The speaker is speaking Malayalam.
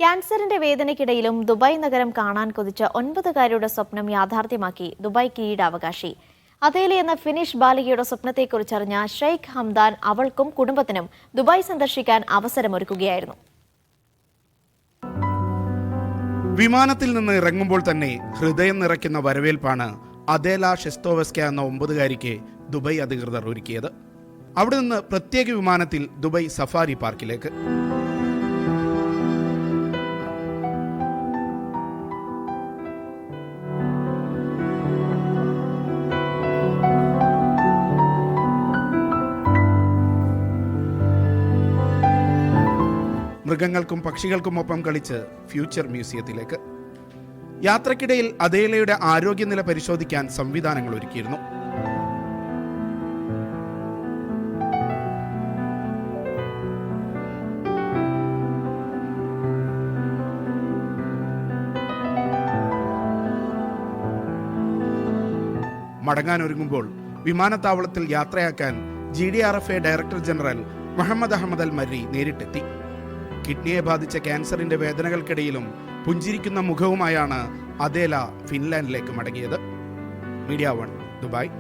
ക്യാൻസറിന്റെ വേദനയ്ക്കിടയിലും ദുബായ് നഗരം കാണാൻ കൊതിച്ച 9കാരിയുടെ സ്വപ്നം യാഥാർത്ഥ്യമാക്കി ദുബായ് കിരീടാവകാശി. അതേല എന്ന ഫിനിഷ് ബാലികയുടെ സ്വപ്നത്തെക്കുറിച്ചറിഞ്ഞ ഷെയ്ഖ് ഹംദാൻ അവൾക്കും കുടുംബത്തിനും ദുബായ് സന്ദർശിക്കാൻ അവസരമൊരുക്കുകയായിരുന്നു. വിമാനത്തിൽ നിന്ന് ഇറങ്ങുമ്പോൾ തന്നെ ഹൃദയം നിറയ്ക്കുന്ന വരവേൽപ്പാണ് അതേല ഷെസ്തോവസ്ക എന്ന 9കാരിക്ക് ദുബായ് അധികൃതർ ഒരുക്കിയത്. അവിടെ നിന്ന് പ്രത്യേക വിമാനത്തിൽ ദുബായ് സഫാരി പാർക്കിലേക്ക്. മൃഗങ്ങൾക്കും പക്ഷികൾക്കുമൊപ്പം കളിച്ച് ഫ്യൂച്ചർ മ്യൂസിയത്തിലേക്ക്. യാത്രക്കിടയിൽ അതേലയുടെ ആരോഗ്യനില പരിശോധിക്കാൻ സംവിധാനങ്ങൾ ഒരുക്കിയിരുന്നു. മടങ്ങാനൊരുങ്ങുമ്പോൾ വിമാനത്താവളത്തിൽ യാത്രയാക്കാൻ GDRFA director general Mohammed Ahmed Al Marri നേരിട്ടെത്തി. കിഡ്നിയെ ബാധിച്ച ക്യാൻസറിന്റെ വേദനകൾക്കിടയിലും പുഞ്ചിരിക്കുന്ന മുഖവുമായാണ് അതേല ഫിൻലാൻഡിലേക്ക് മടങ്ങിയത്. Media 1 Dubai.